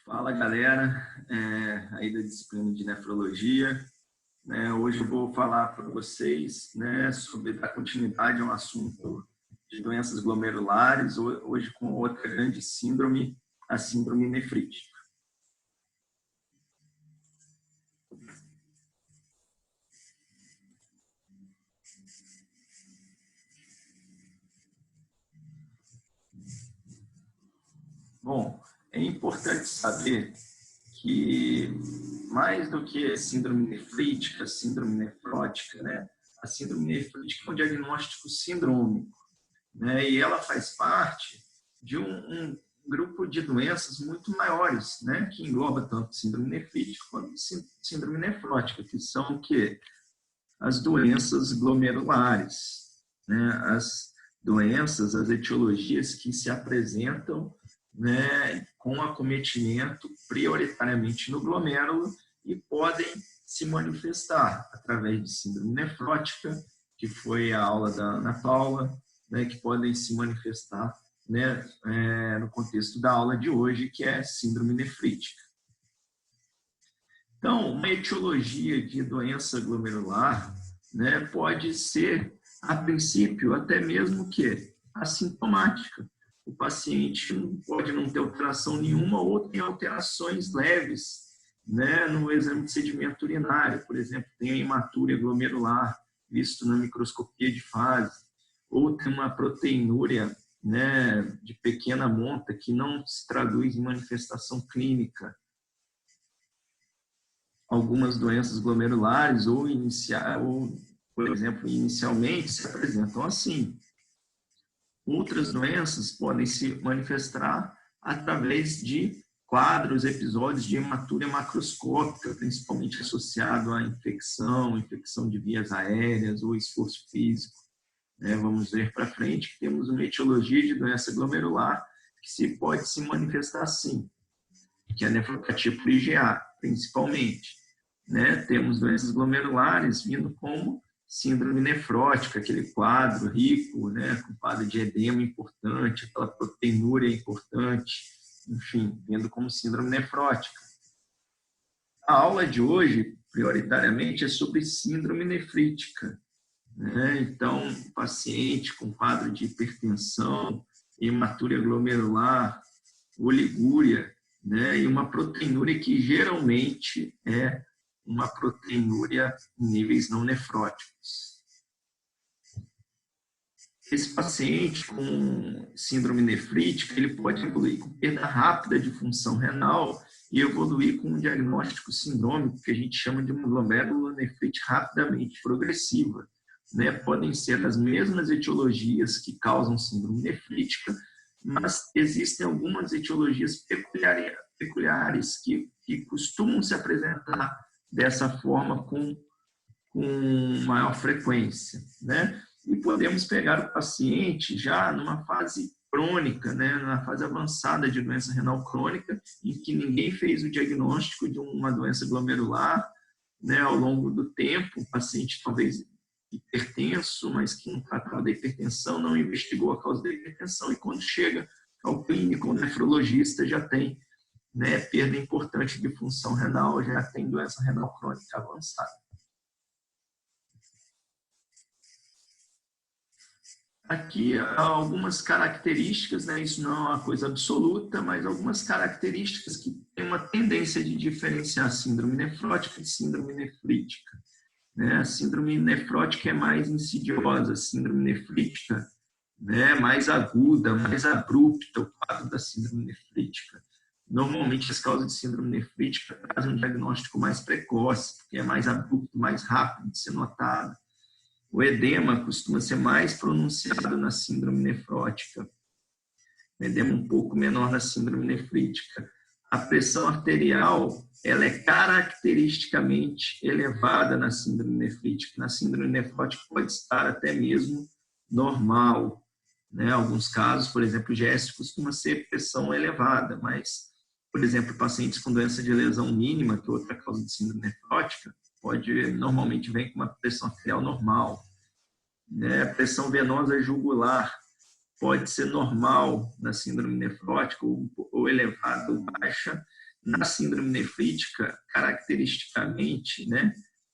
Fala, galera, aí da disciplina de nefrologia. Hoje eu vou falar para vocês, sobre dar continuidade a um assunto de doenças glomerulares, hoje com outra grande síndrome, a síndrome nefrítica. Bom, é importante saber que, mais do que síndrome nefrítica, síndrome nefrótica, a síndrome nefrítica é um diagnóstico sindrômico, e ela faz parte de um grupo de doenças muito maiores, que engloba tanto síndrome nefrítica quanto síndrome nefrótica, que são o quê? As doenças glomerulares, as doenças, as etiologias que se apresentam com acometimento prioritariamente no glomérulo e podem se manifestar através de síndrome nefrótica, que foi a aula da Ana Paula, que podem se manifestar no contexto da aula de hoje, que é síndrome nefrítica. Então, uma etiologia de doença glomerular pode ser, a princípio, até mesmo que assintomática. O paciente pode não ter alteração nenhuma ou tem alterações leves no exame de sedimento urinário. Por exemplo, tem a hematúria glomerular, visto na microscopia de fase, ou tem uma proteinúria de pequena monta que não se traduz em manifestação clínica. Algumas doenças glomerulares, por exemplo, inicialmente se apresentam assim. Outras doenças podem se manifestar através de quadros, episódios de hematúria macroscópica, principalmente associado à infecção de vias aéreas ou esforço físico. Vamos ver para frente que temos uma etiologia de doença glomerular que pode se manifestar assim, que é a nefropatia por IgA, principalmente. Temos doenças glomerulares vindo como síndrome nefrótica, aquele quadro rico, com quadro de edema importante, aquela proteinúria importante, enfim, vindo como síndrome nefrótica. A aula de hoje, prioritariamente, é sobre síndrome nefrítica. Então, o paciente com quadro de hipertensão, hematúria glomerular, oligúria, e uma proteinúria que geralmente é uma proteinúria em níveis não nefróticos. Esse paciente com síndrome nefrítica, ele pode evoluir com perda rápida de função renal e evoluir com um diagnóstico sindrômico que a gente chama de uma glomerulonefrite rapidamente progressiva. Podem ser as mesmas etiologias que causam síndrome nefrítica, mas existem algumas etiologias peculiares que costumam se apresentar dessa forma com maior frequência. E podemos pegar o paciente já numa fase crônica, numa fase avançada de doença renal crônica, em que ninguém fez o diagnóstico de uma doença glomerular, ao longo do tempo, o paciente talvez hipertenso, mas que não tratava da hipertensão, não investigou a causa da hipertensão, e quando chega ao clínico, o nefrologista já tem perda importante de função renal, já tem doença renal crônica avançada. Aqui algumas características, isso não é uma coisa absoluta, mas algumas características que têm uma tendência de diferenciar síndrome nefrótica de síndrome nefrítica. A síndrome nefrótica é mais insidiosa, a síndrome nefrítica mais aguda, mais abrupta, o quadro da síndrome nefrítica. Normalmente, as causas de síndrome nefrítica trazem um diagnóstico mais precoce, porque é mais abrupto, mais rápido de ser notado. O edema costuma ser mais pronunciado na síndrome nefrótica. O edema um pouco menor na síndrome nefrítica. A pressão arterial, ela é caracteristicamente elevada na síndrome nefrítica. Na síndrome nefrótica pode estar até mesmo normal. Alguns casos, por exemplo, o GS costuma ser pressão elevada, mas, por exemplo, pacientes com doença de lesão mínima, que é outra causa de síndrome nefrótica, normalmente vem com uma pressão arterial normal. A pressão venosa jugular pode ser normal na síndrome nefrótica, ou elevada ou baixa, Na síndrome nefrítica, caracteristicamente, né,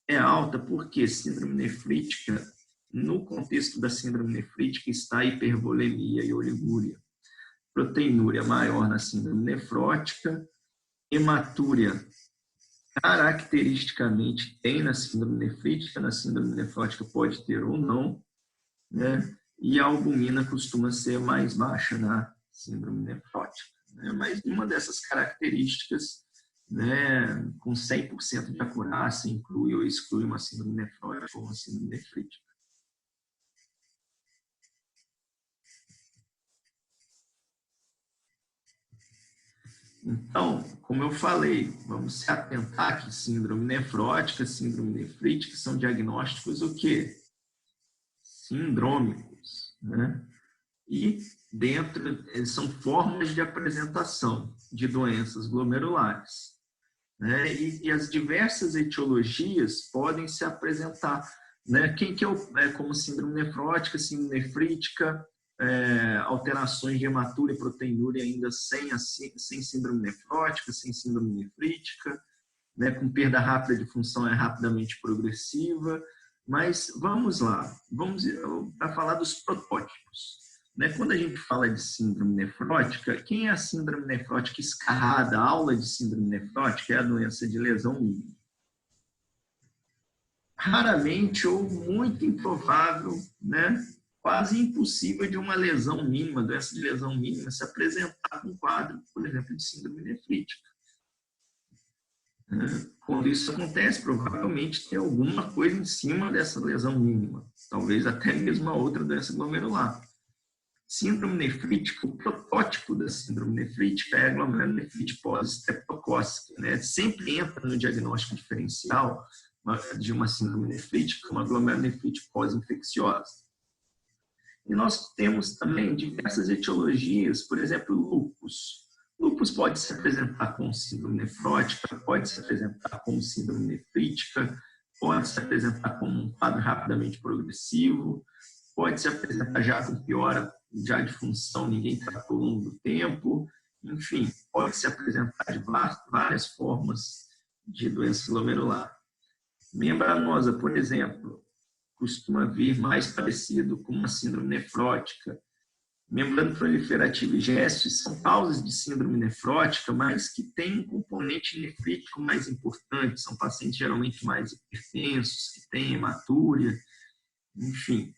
é alta porque síndrome nefrítica, no contexto da síndrome nefrítica, está a hipervolemia e oligúria. Proteinúria maior na síndrome nefrótica, hematúria caracteristicamente tem na síndrome nefrótica pode ter ou não, né? E a albumina costuma ser mais baixa na síndrome nefrótica, né? Mas uma dessas características, né, com 100% de acurácia, inclui ou exclui uma síndrome nefrótica ou uma síndrome nefrítica. Então, como eu falei, vamos se atentar que síndrome nefrótica, síndrome nefrítica são diagnósticos o quê? Sindrômicos, né? E dentro, são formas de apresentação de doenças glomerulares, né? E as diversas etiologias podem se apresentar, né? Quem que é como síndrome nefrótica, síndrome nefrítica, alterações de hematúria e proteinúria ainda sem síndrome nefrótica, sem síndrome nefrítica, né? Com perda rápida de função rapidamente progressiva. Mas vamos lá, vamos para falar dos protótipos. Né? Quando a gente fala de síndrome nefrótica, quem é a síndrome nefrótica escarrada? A aula de síndrome nefrótica é a doença de lesão mínima. Raramente ou muito improvável, né? Quase impossível de uma lesão mínima, doença de lesão mínima, se apresentar com um quadro, por exemplo, de síndrome nefrítica. Quando isso acontece, provavelmente tem alguma coisa em cima dessa lesão mínima, talvez até mesmo uma outra doença glomerular. Síndrome nefrítica, o protótipo da síndrome nefrítica é a glomerulonefrite pós-estreptocócica, né? Sempre entra no diagnóstico diferencial de uma síndrome nefrítica, uma glomerulonefrite pós-infecciosa. E nós temos também diversas etiologias, por exemplo, lúpus. Lúpus pode se apresentar como síndrome nefrótica, pode se apresentar como síndrome nefrítica, pode se apresentar como um quadro rapidamente progressivo, pode se apresentar já com piora já de função, ninguém tratou ao longo do tempo, enfim, pode se apresentar de várias formas de doença glomerular. Membranosa, por exemplo, costuma vir mais parecido com uma síndrome nefrótica. Membrana proliferativa e GEST são causas de síndrome nefrótica, mas que têm um componente nefrítico mais importante. São pacientes geralmente mais hipertensos, que têm hematúria, enfim,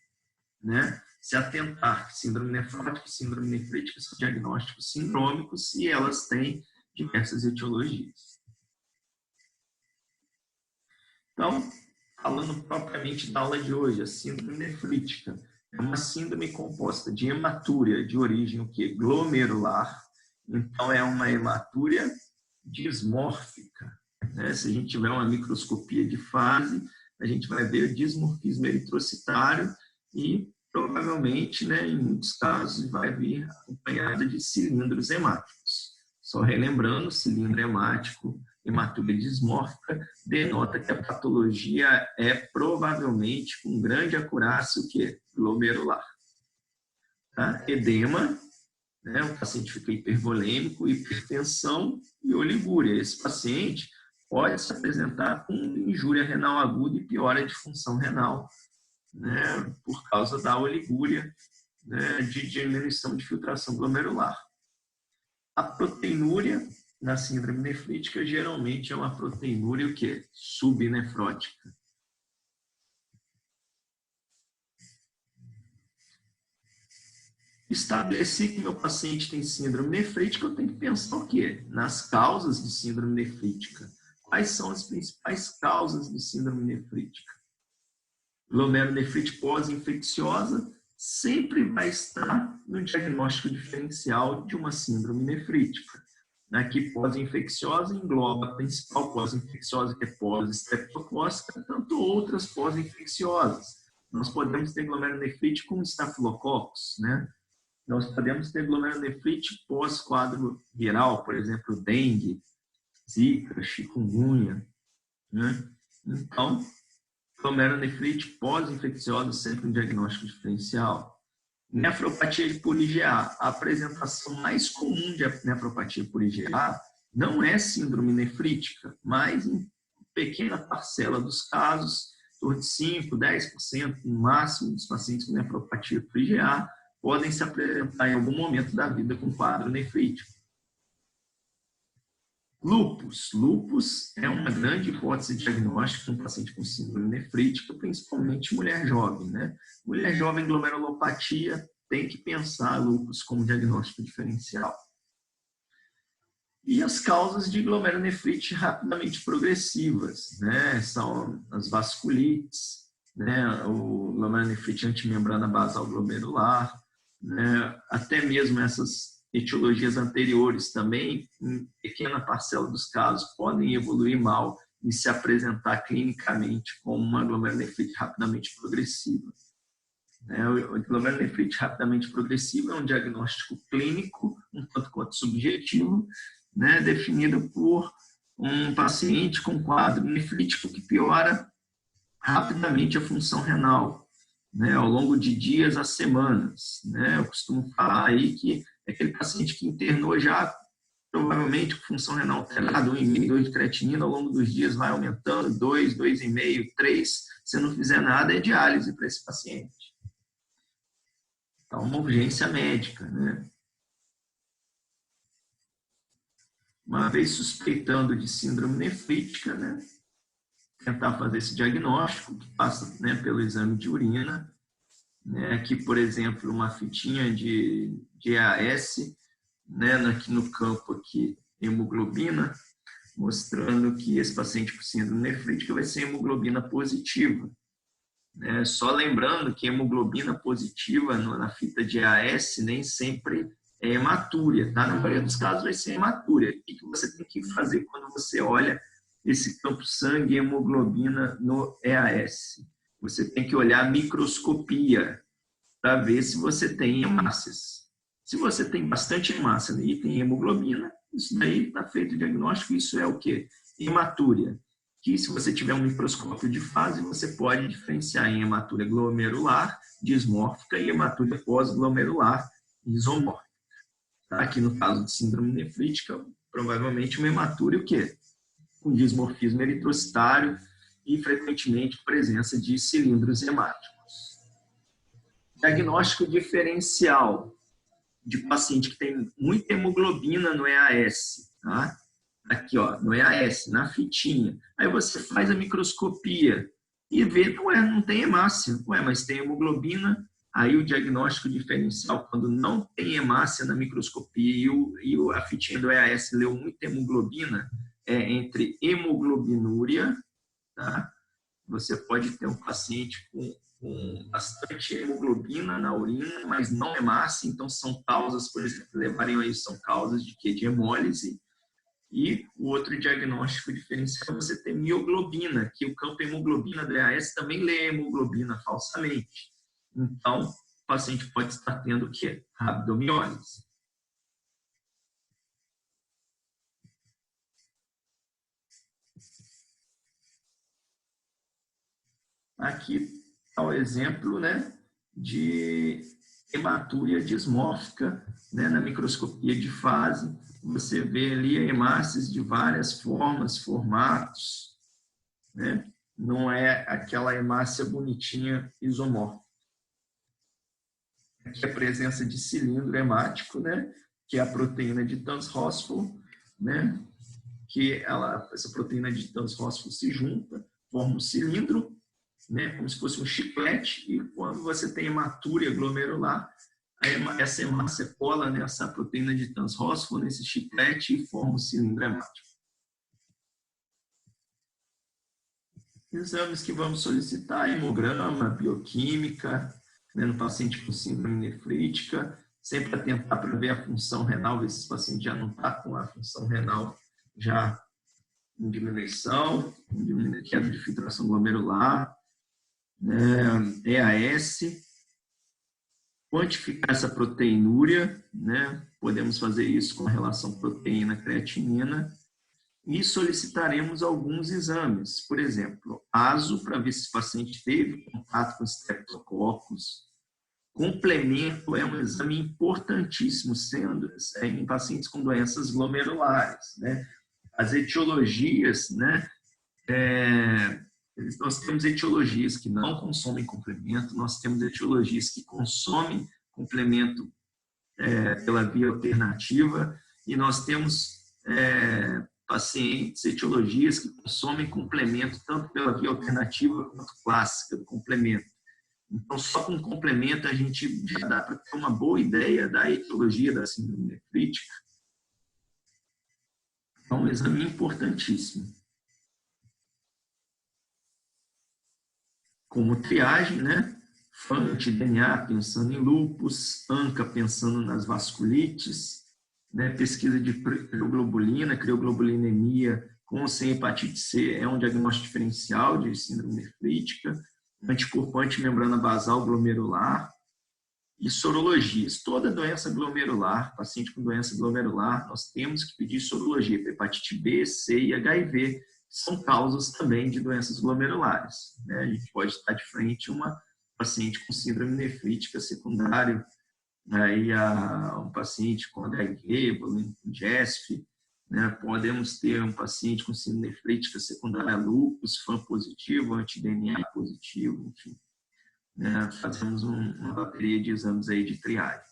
né? Se atentar, síndrome nefrótica e síndrome nefrítica são diagnósticos sindrômicos e elas têm diversas etiologias. Então, falando propriamente da aula de hoje, a síndrome nefrítica é uma síndrome composta de hematúria de origem o quê? Glomerular. Então, é uma hematúria dismórfica, né? Se a gente tiver uma microscopia de fase, a gente vai ver dismorfismo eritrocitário e, provavelmente, né, em muitos casos, vai vir acompanhada de cilindros hemáticos. Só relembrando, cilindro hemático, hematúria dismórfica, denota que a patologia é provavelmente, com grande acurácia, o quê? Glomerular. Tá? Edema, né? O paciente fica hipervolêmico, hipertensão e oligúria. Esse paciente pode se apresentar com injúria renal aguda e piora de função renal, né? Por causa da oligúria, né? De diminuição de filtração glomerular. A proteinúria na síndrome nefrítica geralmente é uma proteinúria o quê? Subnefrótica. Estabeleci que meu paciente tem síndrome nefrítica, eu tenho que pensar o quê? Nas causas de síndrome nefrítica. Quais são as principais causas de síndrome nefrítica? Glomerulonefrite pós-infecciosa sempre vai estar no diagnóstico diferencial de uma síndrome nefrítica. Aqui, pós-infecciosa engloba a principal pós-infecciosa, que é pós-estreptocócica, tanto outras pós-infecciosas. Nós podemos ter glomerulonefrite com estafilococos, né? Nós podemos ter glomerulonefrite pós-quadro viral, por exemplo, dengue, zika, chikungunya, né? Então, glomerulonefrite pós-infecciosa sempre um diagnóstico diferencial. Nefropatia por IgA. A apresentação mais comum de nefropatia por IgA não é síndrome nefrítica, mas em pequena parcela dos casos, em torno de 5%, 10% no máximo dos pacientes com nefropatia por IgA podem se apresentar em algum momento da vida com quadro nefrítico. Lúpus. Lúpus é uma grande hipótese diagnóstica em um paciente com síndrome nefrítica, principalmente mulher jovem, né? Mulher jovem, glomerulopatia, tem que pensar lúpus como diagnóstico diferencial. E as causas de glomerulonefrite rapidamente progressivas, né? São as vasculites, né? O glomerulonefrite antimembrana basal glomerular, né? Até mesmo essas etiologias anteriores também, em pequena parcela dos casos, podem evoluir mal e se apresentar clinicamente como uma glomerulonefrite rapidamente progressiva. O glomerulonefrite rapidamente progressiva é um diagnóstico clínico, um tanto quanto subjetivo, né, definido por um paciente com quadro nefrítico que piora rapidamente a função renal, né, ao longo de dias a semanas. Né? Eu costumo falar aí que é aquele paciente que internou já, provavelmente com função renal alterada, 1,5, 2 de creatinina, ao longo dos dias vai aumentando, 2, 2,5, 3, se não fizer nada é diálise para esse paciente. Então, uma urgência médica, né? Uma vez suspeitando de síndrome nefrítica, né, tentar fazer esse diagnóstico, que passa, né, pelo exame de urina, né, aqui, por exemplo, uma fitinha de EAS, né, aqui no campo aqui, hemoglobina, mostrando que esse paciente com síndrome nefrítica vai ser hemoglobina positiva. Né? Só lembrando que hemoglobina positiva na fita de EAS nem sempre é hematúria, tá? Na maioria dos casos vai ser hematúria. O que você tem que fazer quando você olha esse campo sangue e hemoglobina no EAS? Você tem que olhar a microscopia para ver se você tem hemácias. Se você tem bastante hemácia e tem hemoglobina, isso daí está feito o diagnóstico, isso é o quê? Hematúria. Que se você tiver um microscópio de fase, você pode diferenciar em hematúria glomerular, dismórfica e hematúria pós-glomerular isomórfica. Tá? Aqui no caso de síndrome nefrítica, provavelmente uma hematúria o quê? Com dismorfismo eritrocitário e frequentemente presença de cilindros hemáticos. Diagnóstico diferencial de paciente que tem muita hemoglobina no EAS, tá? Aqui, ó, no EAS, na fitinha. Aí você faz a microscopia e vê, não tem hemácia. Mas tem hemoglobina. Aí o diagnóstico diferencial, quando não tem hemácia na microscopia e a fitinha do EAS leu muita hemoglobina, é entre hemoglobinúria, tá? Você pode ter um paciente com bastante hemoglobina na urina, mas não hemácia, então são causas, por exemplo, levariam aí, são causas de quê? De hemólise. E o outro diagnóstico diferencial é você ter mioglobina, que o campo hemoglobina do EAS também lê hemoglobina falsamente. Então, o paciente pode estar tendo o quê? Rabdomiólise. Aqui está o exemplo, né, de hematúria dismórfica, né, na microscopia de fase. Você vê ali hemácias de várias formas, formatos, né? Não é aquela hemácia bonitinha isomórfica. Aqui a presença de cilindro hemático, né, que é a proteína de transfósforo, né, que essa proteína de transfósforo se junta, forma um cilindro, né, como se fosse um chiclete, e quando você tem hematúria glomerular, essa hemácia cola nessa proteína de transfósforo, nesse chiclete, e forma um cilindro hemático. Exames que vamos solicitar: hemograma, bioquímica, né, no paciente com síndrome nefrítica, sempre a tentar para ver a função renal, ver se esse paciente já não está com a função renal já em diminuição, queda de filtração glomerular, EAS, quantificar essa proteinúria, né? Podemos fazer isso com a relação proteína-creatinina, e solicitaremos alguns exames, por exemplo, ASO, para ver se o paciente teve contato com estreptococcus, Complemento é um exame importantíssimo, sendo em pacientes com doenças glomerulares, né? As etiologias, né? Nós temos etiologias que não consomem complemento, nós temos etiologias que consomem complemento pela via alternativa, e nós temos pacientes, etiologias que consomem complemento tanto pela via alternativa quanto clássica do complemento. Então, só com complemento a gente já dá para ter uma boa ideia da etiologia da síndrome nefrítica. É um exame importantíssimo. Como triagem, né? FANT-DNA pensando em lúpus, ANCA pensando nas vasculites, né? Pesquisa de crioglobulinemia com ou sem hepatite C é um diagnóstico diferencial de síndrome nefrítica, anticorpo antimembrana basal glomerular e sorologias. Toda doença glomerular, paciente com doença glomerular, nós temos que pedir sorologia para hepatite B, C e HIV, são causas também de doenças glomerulares, né? A gente pode estar de frente a uma paciente com síndrome nefrítica secundária, aí um paciente com HIV, com GESF, né? Podemos ter um paciente com síndrome nefrítica secundária a lúpus, FAM positivo, anti-DNA positivo, enfim. Né? Fazemos uma bateria de exames aí de triagem.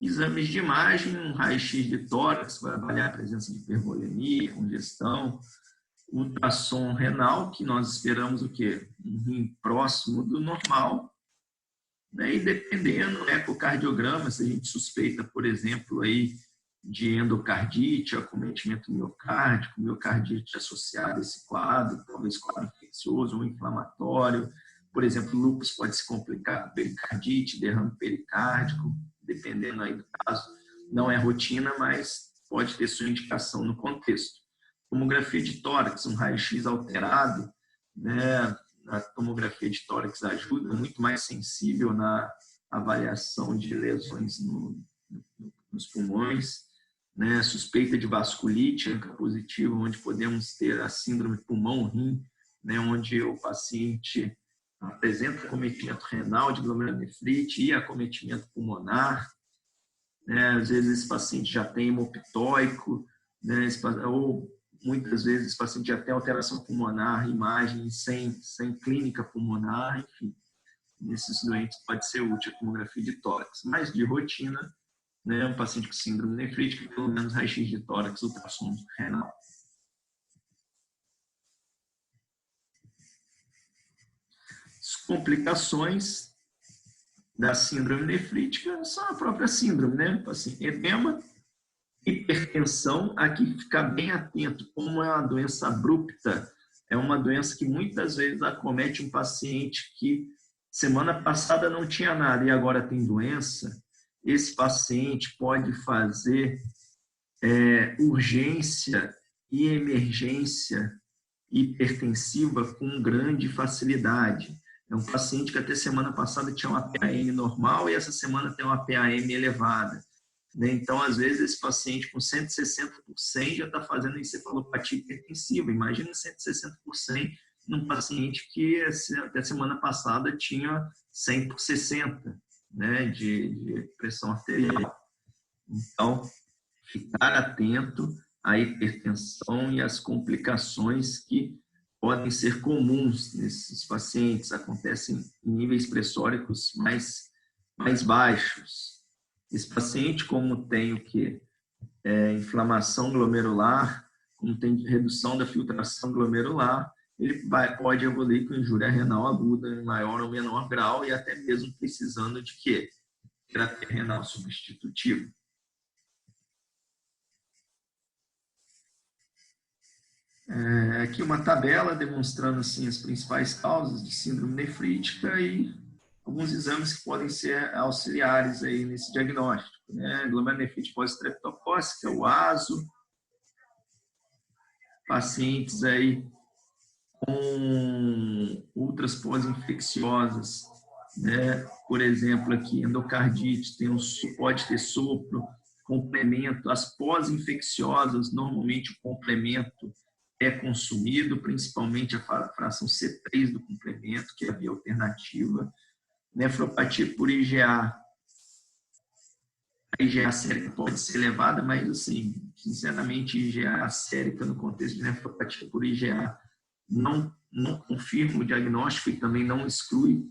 Exames de imagem, um raio-x de tórax, vai avaliar a presença de hipervolemia, congestão, ultrassom renal, que nós esperamos o quê? Um rim próximo do normal, né? E dependendo do ecocardiograma, se a gente suspeita, por exemplo, aí de endocardite, acometimento miocárdico, miocardite associada a esse quadro, talvez quadro infeccioso ou inflamatório. Por exemplo, lúpus pode se complicar, pericardite, derrame pericárdico, dependendo aí do caso. Não é rotina, mas pode ter sua indicação no contexto. Tomografia de tórax, um raio-x alterado, né? A tomografia de tórax ajuda, muito mais sensível na avaliação de lesões nos pulmões, né? Suspeita de vasculite, ANCA positivo, onde podemos ter a síndrome pulmão-rim, né? Onde o paciente apresenta acometimento renal de glomerulonefrite e acometimento pulmonar, né? Às vezes esse paciente já tem hemoptóico, né? Ou muitas vezes esse paciente já tem alteração pulmonar, imagem sem clínica pulmonar, enfim. Nesses doentes pode ser útil a tomografia de tórax, mas de rotina, né? Um paciente com síndrome nefrítica, pelo menos raio-x de tórax, ultrassom renal. As complicações da síndrome nefrítica são a própria síndrome, né? Assim, edema, hipertensão, aqui ficar bem atento, como é uma doença abrupta, é uma doença que muitas vezes acomete um paciente que semana passada não tinha nada e agora tem doença. Esse paciente pode fazer urgência e emergência hipertensiva com grande facilidade. É um paciente que até semana passada tinha uma PAM normal e essa semana tem uma PAM elevada. Então, às vezes, esse paciente com 160 por 100 já está fazendo encefalopatia hipertensiva. Imagina 160 por 100 num paciente que até semana passada tinha 100 por 60, né, de pressão arterial. Então, ficar atento à hipertensão e às complicações que podem ser comuns nesses pacientes, acontecem em níveis pressóricos mais baixos. Esse paciente, como tem o quê? Inflamação glomerular, como tem redução da filtração glomerular, ele pode evoluir com injúria renal aguda em maior ou menor grau e até mesmo precisando de quê? Terapia renal substitutiva. Aqui uma tabela demonstrando assim, as principais causas de síndrome nefrítica e alguns exames que podem ser auxiliares aí nesse diagnóstico, né? Glomerulonefrite pós-streptocócica, o ASO, pacientes aí com outras pós-infecciosas, né? Por exemplo, aqui endocardite, pode ter sopro, complemento, as pós-infecciosas, normalmente o complemento é consumido, principalmente a fração C3 do complemento, que é a via alternativa, Nefropatia por IgA. A IgA sérica pode ser elevada, mas, assim, sinceramente, IgA sérica no contexto de nefropatia por IgA não confirma o diagnóstico e também não exclui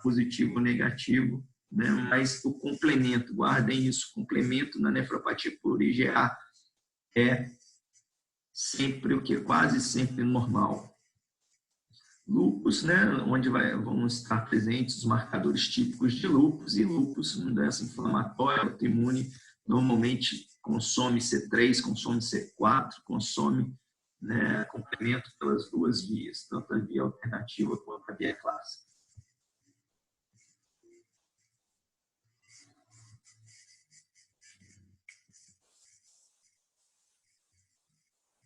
positivo ou negativo, né? Mas o complemento, guardem isso, o complemento na nefropatia por IgA é sempre o que? Quase sempre normal. Lúpus, né, onde vão estar presentes os marcadores típicos de lúpus, e lúpus, uma doença inflamatória, autoimune, normalmente consome C3, consome C4, consome, né, complemento pelas duas vias, tanto a via alternativa quanto a via clássica.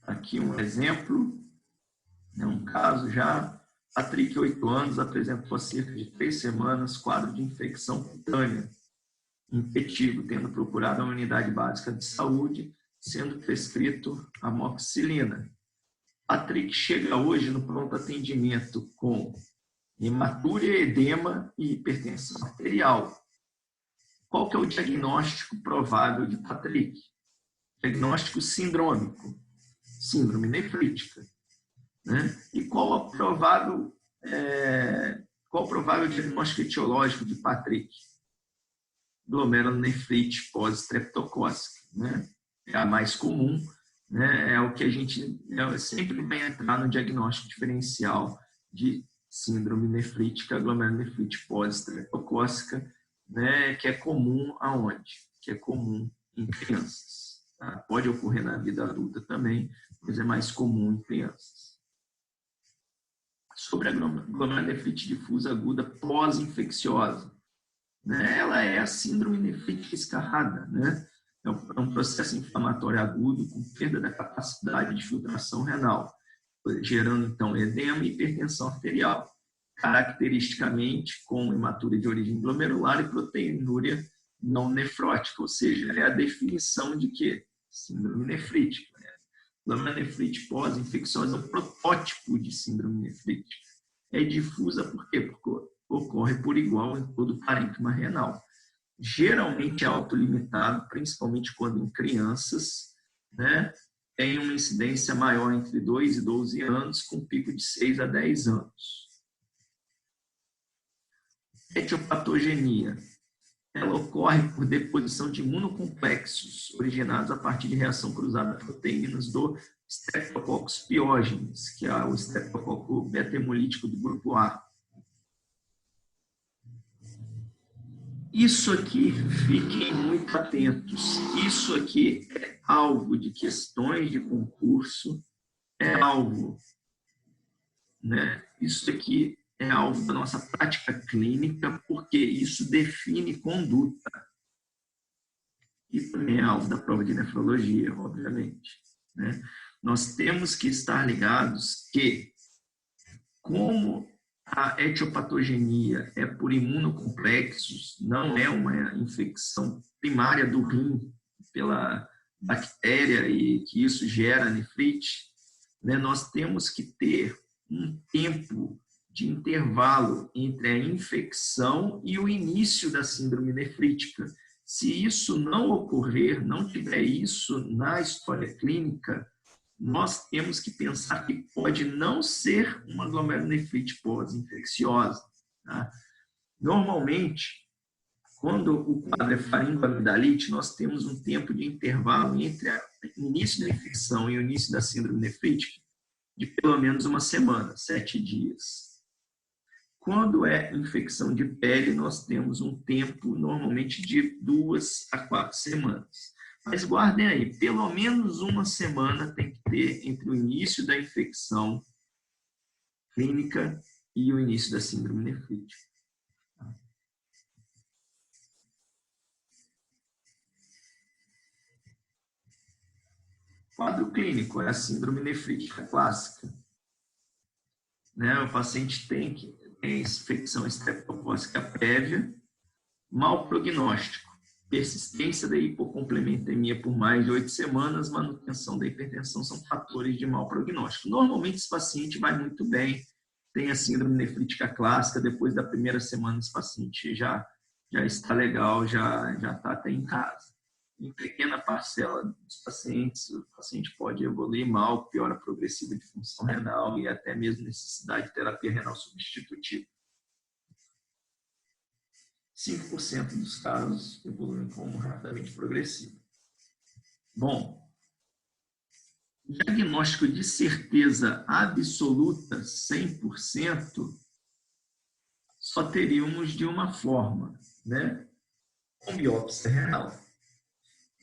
Aqui um exemplo, né, um caso já. Patrick, 8 anos, apresentou há cerca de 3 semanas quadro de infecção cutânea infectivo, tendo procurado a unidade básica de saúde, sendo prescrito amoxicilina. Patrick chega hoje no pronto atendimento com hematúria, edema e hipertensão arterial. Qual que é o diagnóstico provável de Patrick? Diagnóstico sindrômico, síndrome nefrítica. Né? E qual o provável diagnóstico etiológico de Patrick? Glomerulonefrite pós-streptocócica, né? É a mais comum, né? É o que a gente sempre vai entrar no diagnóstico diferencial de síndrome nefrítica, glomerulonefrite pós-streptocócica, né? Que é comum aonde? Que é comum em crianças. Tá? Pode ocorrer na vida adulta também, mas é mais comum em crianças. Sobre a glomerulonefrite difusa aguda pós-infecciosa, né? Ela é a síndrome nefrítica escarrada, né? É um processo inflamatório agudo com perda da capacidade de filtração renal, gerando, então, edema e hipertensão arterial, caracteristicamente com hematúria de origem glomerular e proteinúria não nefrótica, ou seja, é a definição de quê? Síndrome nefrítica. Glomerulonefrite pós-infecciosa é um protótipo de síndrome nefrítica. É difusa por quê? Porque ocorre por igual em todo o parênquima renal. Geralmente é autolimitado, principalmente quando em crianças, né, tem uma incidência maior entre 2 e 12 anos, com pico de 6 a 10 anos. Etiopatogenia. Ela ocorre por deposição de imunocomplexos originados a partir de reação cruzada de proteínas do Streptococcus pyogenes, que é o estreptococo beta-hemolítico do grupo A. Isso aqui, fiquem muito atentos, isso aqui é alvo de questões de concurso, é alvo, né? Isso aqui é alvo da nossa prática clínica, porque isso define conduta. E também é alvo da prova de nefrologia, obviamente, né? Nós temos que estar ligados que, como a etiopatogenia é por imunocomplexos, não é uma infecção primária do rim pela bactéria e que isso gera nefrite, né? Nós temos que ter um tempo de intervalo entre a infecção e o início da síndrome nefrítica. Se isso não ocorrer, não tiver isso na história clínica, nós temos que pensar que pode não ser uma glomerulonefrite pós-infecciosa. Tá? Normalmente, quando o quadro é faringoamidalite, nós temos um tempo de intervalo entre o início da infecção e o início da síndrome nefrítica de pelo menos uma semana, 7 dias. Quando é infecção de pele, nós temos um tempo normalmente de 2 a 4 semanas. Mas guardem aí, pelo menos uma semana tem que ter entre o início da infecção clínica e o início da síndrome nefrítica. Quadro clínico é a síndrome nefrítica clássica. Né? O paciente tem infecção estreptocócica prévia, mau prognóstico, persistência da hipocomplementemia por mais de 8 semanas, manutenção da hipertensão são fatores de mau prognóstico. Normalmente esse paciente vai muito bem, tem a síndrome nefrítica clássica, depois da primeira semana esse paciente já está legal, já está até em casa. Em pequena parcela dos pacientes, o paciente pode evoluir mal, piora progressiva de função renal e até mesmo necessidade de terapia renal substitutiva. 5% dos casos evoluem como rapidamente progressivo. Bom, diagnóstico de certeza absoluta, 100%, só teríamos de uma forma, né? Com biópsia renal.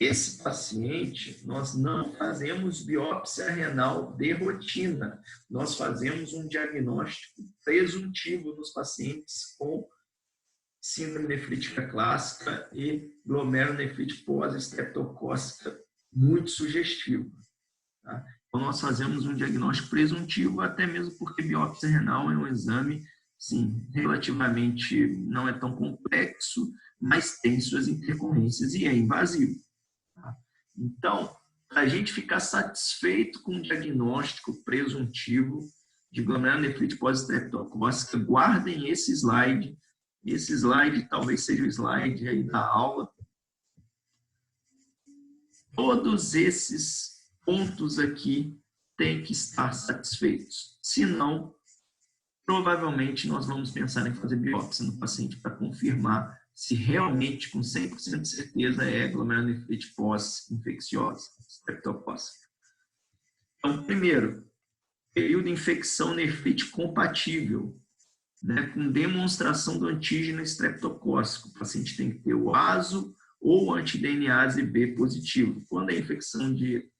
Esse paciente, nós não fazemos biópsia renal de rotina, nós fazemos um diagnóstico presuntivo nos pacientes com síndrome nefrítica clássica e glomerulonefrite pós-estreptocócica muito sugestivo. Tá? Então, nós fazemos um diagnóstico presuntivo, até mesmo porque biópsia renal é um exame, sim, relativamente não é tão complexo, mas tem suas intercorrências e é invasivo. Tá? Então, para a gente ficar satisfeito com o diagnóstico presuntivo de glomerulonefrite pós-estreptocócica, guardem esse slide. Esse slide talvez seja o slide aí da aula. Todos esses pontos aqui têm que estar satisfeitos. Senão, provavelmente nós vamos pensar em fazer biópsia no paciente para confirmar se realmente, com 100% de certeza, é glomerulonefrite pós-infecciosa, estreptocócica. Então, primeiro, período de infecção nefrite compatível, né, com demonstração do antígeno estreptocócico. O paciente tem que ter o ASO ou anti-DNase B positivo. Quando é infecção de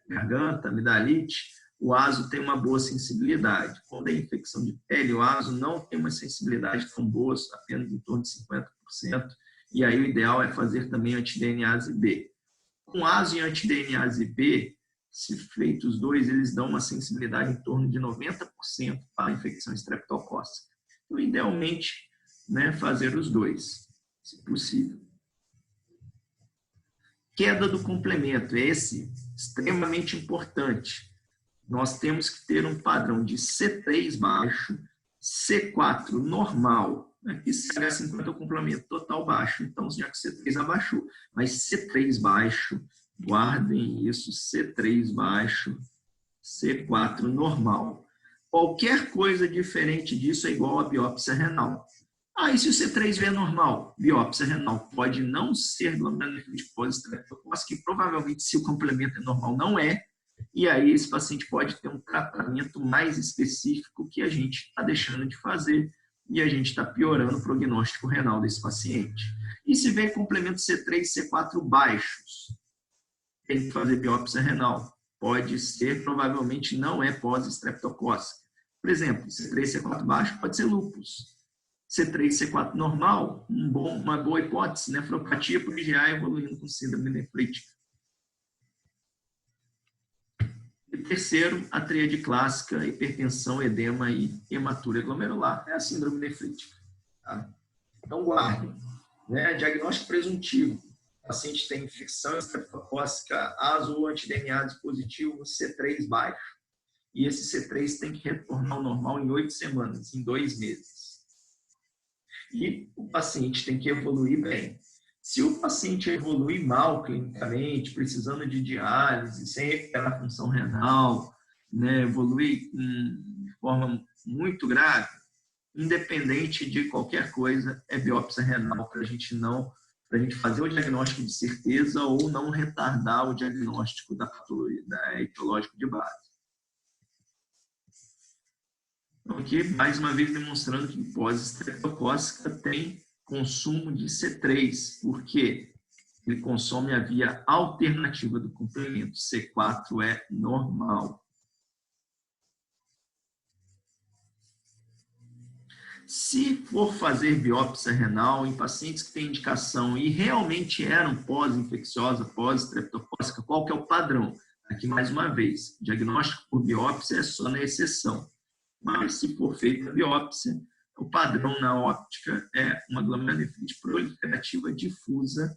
garganta, amidalite, o ASO tem uma boa sensibilidade. Quando é infecção de pele, o ASO não tem uma sensibilidade tão boa, apenas em torno de 50%. E aí o ideal é fazer também anti-DNase B. Com ASO e anti-DNase B, se feitos os dois, eles dão uma sensibilidade em torno de 90% para a infecção estreptocócica. Então, idealmente, né, fazer os dois, se possível. Queda do complemento, esse extremamente importante. Nós temos que ter um padrão de C3 baixo, C4 normal. Aqui CH50 é o complemento total baixo, então já que C3 abaixou, mas C3 baixo, guardem isso, C3 baixo, C4 normal. Qualquer coisa diferente disso é igual a biópsia renal. E se o C3 vier normal? Biópsia renal pode não ser glomerulonefrite pós-estreptocócica, que provavelmente, se o complemento é normal, não é. E aí esse paciente pode ter um tratamento mais específico que a gente está deixando de fazer e a gente está piorando o prognóstico renal desse paciente. E se vem complemento C3 e C4 baixos, tem que fazer biópsia renal. Pode ser, provavelmente não é pós-estreptocócica. Por exemplo, C3 e C4 baixo pode ser lúpus. C3 e C4 normal, uma boa hipótese, nefropatia por IgA evoluindo com síndrome nefrítica. E terceiro, a tríade clássica, hipertensão, edema e hematura glomerular, é a síndrome nefrítica. Tá? Então, guardem. Né? Diagnóstico presuntivo. O paciente tem infecção estreptocócica, ASO ou anti-DNase positivo, C3 baixo. E esse C3 tem que retornar ao normal em 8 semanas, em 2 meses. E o paciente tem que evoluir bem. Se o paciente evolui mal clinicamente, precisando de diálise, sem recuperar a função renal, né, evolui de forma muito grave, independente de qualquer coisa, é biópsia renal para a gente fazer o diagnóstico de certeza ou não retardar o diagnóstico da patologia, etiológico de base. Então, aqui, mais uma vez, demonstrando que pós-estreptocócica tem consumo de C3, porque ele consome a via alternativa do complemento. C4 é normal. Se for fazer biópsia renal em pacientes que têm indicação e realmente eram pós-infecciosa, pós-estreptocócica, qual que é o padrão? Aqui, mais uma vez, diagnóstico por biópsia é só na exceção. Mas, se for feita a biópsia, o padrão na óptica é uma glomerulonefrite proliferativa difusa.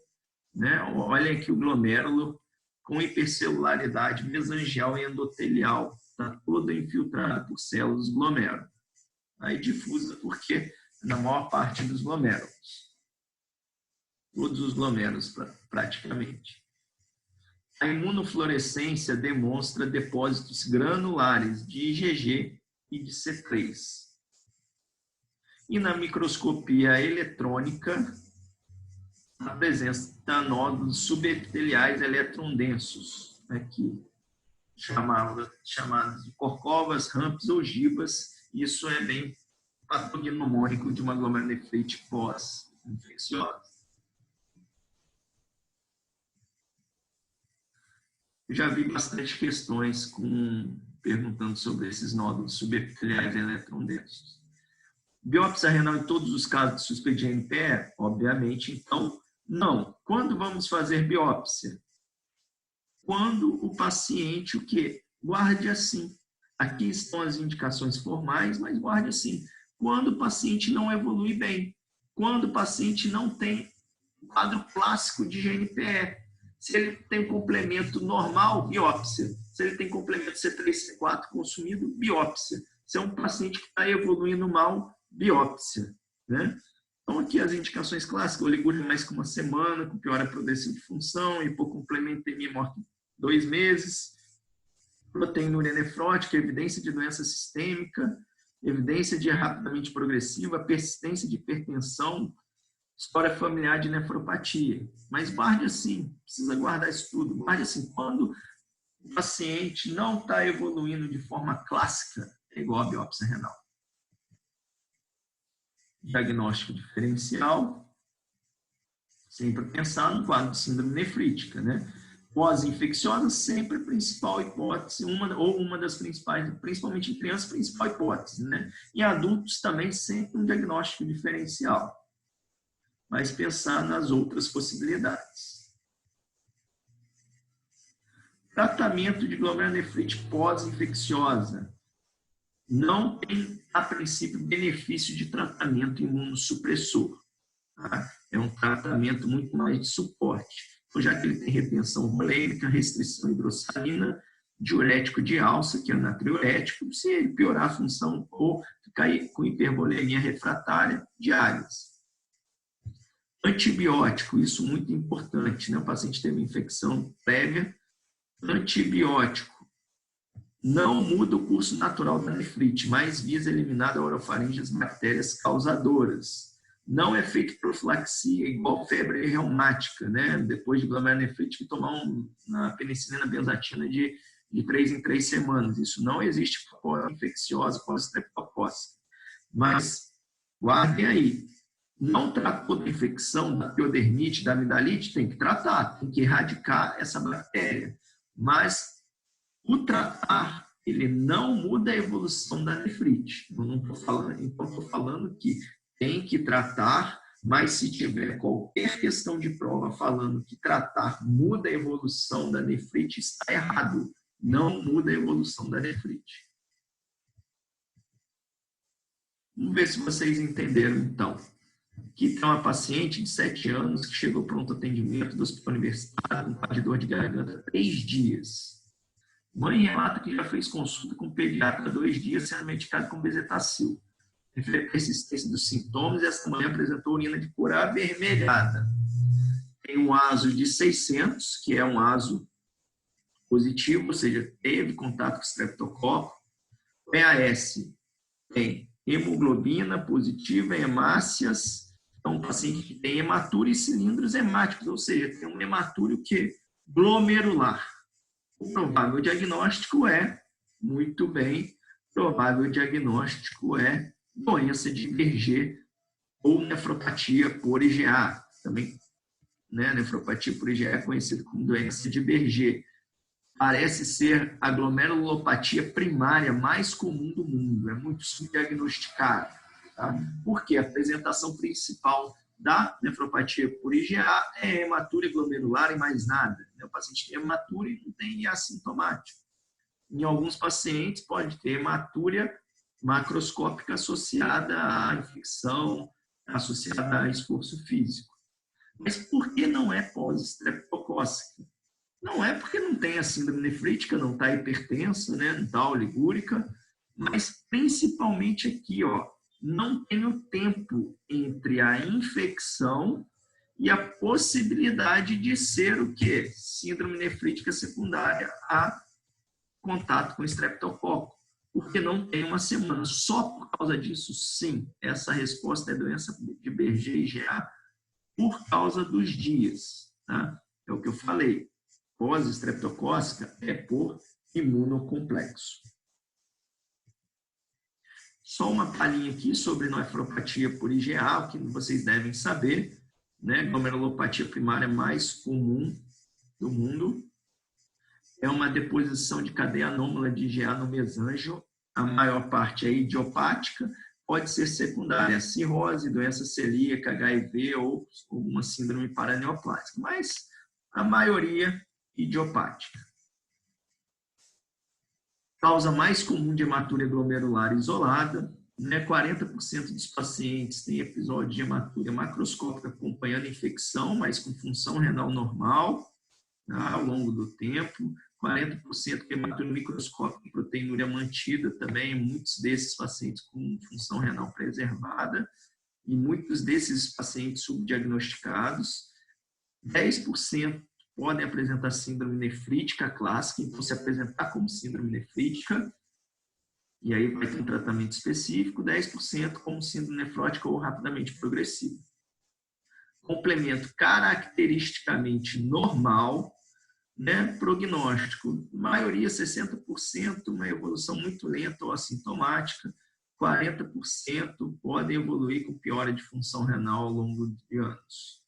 Né? Olha aqui o glomérulo com hipercelularidade mesangial e endotelial. Está todo infiltrado por células do glomérulo. aí difusa porque na maior parte dos glomérulos. Todos os glomérulos, praticamente. A imunofluorescência demonstra depósitos granulares de IgG e de C3. E na microscopia eletrônica, a presença de nódulos subepiteliais eletrondensos, aqui, chamados de corcovas, ramps ou gibas. Isso é bem patognomônico de uma glomerulonefrite pós-infecciosa. Eu já vi bastante questões perguntando sobre esses nódulos subepiteliais eletrondensos. Biópsia renal em todos os casos de suspeita de NPE? Obviamente, então, não. Quando vamos fazer biópsia? Quando o paciente, o quê? Guarde assim. Aqui estão as indicações formais, mas guarde assim. Quando o paciente não evolui bem. Quando o paciente não tem quadro clássico de GNPE. Se ele tem complemento normal, biópsia. Se ele tem complemento C3, C4 consumido, biópsia. Se é um paciente que está evoluindo mal, biópsia. Né? Então, aqui as indicações clássicas: oligúria mais que uma semana, com piora progressiva de função, hipocomplementemia morte 2 meses, proteinúria nefrótica, evidência de doença sistêmica, evidência de rapidamente progressiva, persistência de hipertensão, história familiar de nefropatia. Mas guarde assim, precisa guardar isso tudo. Guarde assim, quando o paciente não está evoluindo de forma clássica, é igual a biópsia renal. Diagnóstico diferencial, sempre pensar no quadro de síndrome nefrítica, né? Pós-infecciosa, sempre a principal hipótese, uma das principais, principalmente em crianças, principal hipótese, né? Em adultos também sempre um diagnóstico diferencial, mas pensar nas outras possibilidades. Tratamento de glomerulonefrite pós-infecciosa. Não tem, a princípio, benefício de tratamento imunossupressor. Tá? É um tratamento muito mais de suporte, já que ele tem retenção volêmica, restrição hidrossalina, diurético de alça, que é o natriurético, se ele piorar a função ou ficar com hipervolemia refratária, diálise. Antibiótico, isso muito importante, né? O paciente teve infecção prévia, antibiótico. Não muda o curso natural da nefrite, mas visa eliminar da orofaringe as bactérias causadoras. Não é feito profilaxia igual febre reumática, né? Depois de glomerulonefrite, que tomar uma penicilina benzatina de 3 em 3 semanas. Isso não existe pós-infecciosa, pós-estreptocócica. Mas guardem aí. Não tratou da infecção, da piodermite, da amidalite, tem que tratar, tem que erradicar essa bactéria. Mas o tratar, ele não muda a evolução da nefrite. Eu não estou falando, então estou falando que tem que tratar, mas se tiver qualquer questão de prova falando que tratar muda a evolução da nefrite, está errado. Não muda a evolução da nefrite. Vamos ver se vocês entenderam, então. Aqui tem uma paciente de 7 anos que chegou pronto atendimento do hospital universitário com de dor de garganta 3 dias. Mãe relata que já fez consulta com o pediatra 2 dias sendo medicado com bezetacil. Refere a persistência dos sintomas e essa manhã apresentou urina de cor avermelhada. Tem um ASO de 600, que é um ASO positivo, ou seja, teve contato com estreptococo. PAS tem hemoglobina positiva, hemácias. Então, um paciente que tem hematúria e cilindros hemáticos, ou seja, tem um hematúrio que glomerular. O provável diagnóstico é, muito bem, provável diagnóstico é doença de Berger ou nefropatia por IgA. Também, né, nefropatia por IgA é conhecida como doença de Berger. Parece ser a glomerulopatia primária mais comum do mundo. É muito subdiagnosticada. Tá? Porque a apresentação principal da nefropatia por IgA é hematúria glomerular e mais nada. O paciente tem hematúria e não tem assintomático. Em alguns pacientes pode ter hematúria macroscópica associada à infecção, associada a esforço físico. Mas por que não é pós-estreptocócica? Não é porque não tem a síndrome nefrítica, não está hipertensa, né? Não está oligúrica, Mas principalmente aqui, ó, não tem o tempo entre a infecção e a possibilidade de ser o quê? Síndrome nefrítica secundária a contato com estreptococo, porque não tem uma semana. Só por causa disso, sim, essa resposta é doença de Berger e GA por causa dos dias. Tá? É o que eu falei. Pós-estreptocócica é por imunocomplexo. Só uma palhinha aqui sobre nefropatia por IgA, o que vocês devem saber, né? Glomerulopatia primária mais comum do mundo. É uma deposição de cadeia anômala de IgA no mesângio. A maior parte é idiopática, pode ser secundária, cirrose, doença celíaca, HIV ou uma síndrome paraneoplásica, mas a maioria idiopática. Causa mais comum de hematúria glomerular isolada, né? 40% dos pacientes têm episódio de hematúria macroscópica acompanhando a infecção, mas com função renal normal, tá? Ao longo do tempo. 40% com hematúria microscópica e proteinúria mantida também, muitos desses pacientes com função renal preservada, e muitos desses pacientes subdiagnosticados. 10% podem apresentar síndrome nefrítica clássica, então se apresentar como síndrome nefrítica, e aí vai ter um tratamento específico, 10% como síndrome nefrótica ou rapidamente progressiva. Complemento caracteristicamente normal, né? Prognóstico, maioria 60%, uma evolução muito lenta ou assintomática, 40% podem evoluir com piora de função renal ao longo de anos.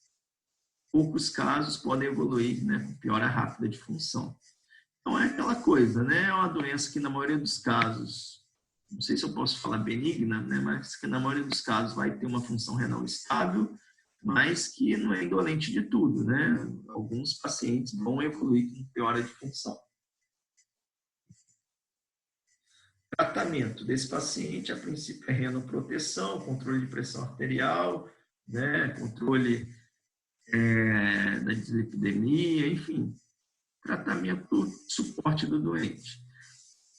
Poucos casos podem evoluir, né, com piora rápida de função. Então é aquela coisa, né? É uma doença que na maioria dos casos, não sei se eu posso falar benigna, né, mas que na maioria dos casos vai ter uma função renal estável, mas que não é indolente de tudo, né? Alguns pacientes vão evoluir com piora de função. Tratamento desse paciente, a princípio, é renoproteção, controle de pressão arterial, né? Controle da dislipidemia, enfim, tratamento, suporte do doente.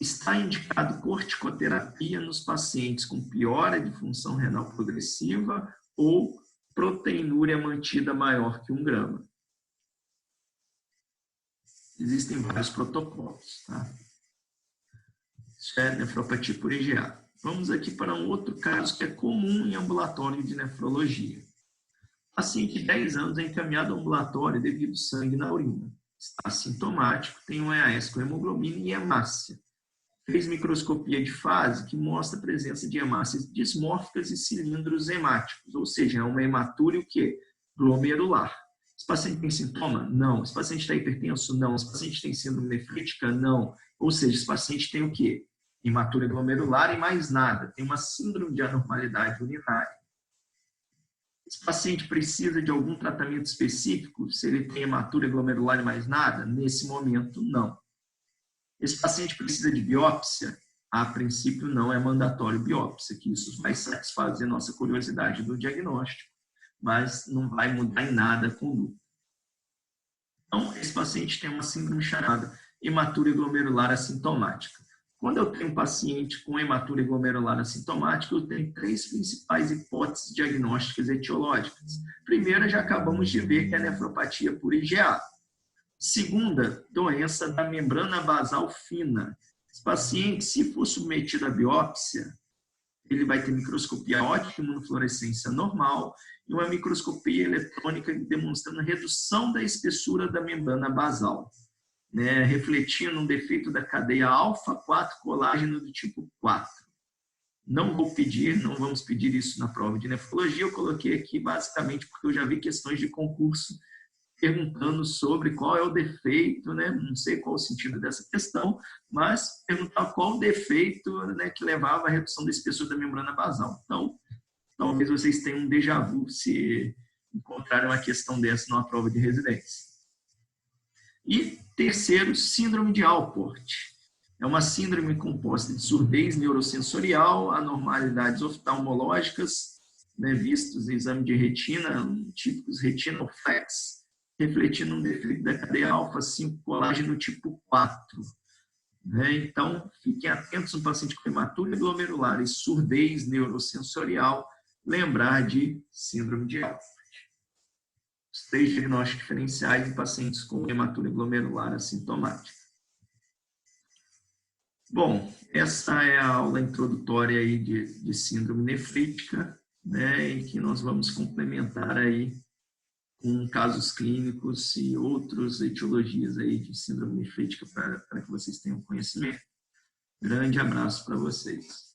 Está indicado corticoterapia nos pacientes com piora de função renal progressiva ou proteinúria mantida maior que 1 grama. Existem vários protocolos, tá? Isso é nefropatia por IgA. Vamos aqui para um outro caso que é comum em ambulatório de nefrologia. Paciente de 10 anos é encaminhado ao ambulatório devido ao sangue na urina. Está assintomático, tem um EAS com hemoglobina e hemácia. Fez microscopia de fase que mostra a presença de hemácias dismórficas e cilindros hemáticos, ou seja, é uma hematúria o quê? Glomerular. Esse paciente tem sintoma? Não. Esse paciente está hipertenso? Não. Esse paciente tem síndrome nefrítica? Não. Ou seja, esse paciente tem o quê? Hematúria glomerular e mais nada. Tem uma síndrome de anormalidade urinária. Esse paciente precisa de algum tratamento específico? Se ele tem hematúria glomerular e mais nada? Nesse momento, não. Esse paciente precisa de biópsia? A princípio, não é mandatório biópsia, que isso vai satisfazer nossa curiosidade do diagnóstico, mas não vai mudar em nada a conduta. Então, esse paciente tem uma síndrome chamada hematúria glomerular assintomática. Quando eu tenho um paciente com hematúria glomerular assintomática, eu tenho 3 principais hipóteses diagnósticas etiológicas. Primeira, já acabamos de ver, que é a nefropatia por IgA. Segunda, doença da membrana basal fina. Esse paciente, se for submetido à biópsia, ele vai ter microscopia óptica, imunofluorescência normal e uma microscopia eletrônica demonstrando redução da espessura da membrana basal, né, refletindo um defeito da cadeia alfa-4 colágeno do tipo 4. Não vamos pedir isso na prova de nefrologia, eu coloquei aqui basicamente porque eu já vi questões de concurso perguntando sobre qual é o defeito, né? Não sei qual o sentido dessa questão, mas perguntar qual o defeito, né, que levava à redução da espessura da membrana basal. Então, talvez vocês tenham um déjà vu se encontrarem uma questão dessa numa prova de residência. E terceiro, síndrome de Alport. É uma síndrome composta de surdez neurosensorial, anormalidades oftalmológicas, né, vistos em exame de retina, típicos retinal flex, refletindo um defeito da cadeia alfa-5 colágeno tipo 4. né? Então, fiquem atentos no paciente com hematura glomerular e surdez neurosensorial, lembrar de síndrome de Alport. Os 3 diagnósticos diferenciais em pacientes com hematura glomerular assintomática. Bom, essa é a aula introdutória aí de síndrome nefrítica, né, e que nós vamos complementar aí com casos clínicos e outras etiologias aí de síndrome nefrítica para que vocês tenham conhecimento. Grande abraço para vocês.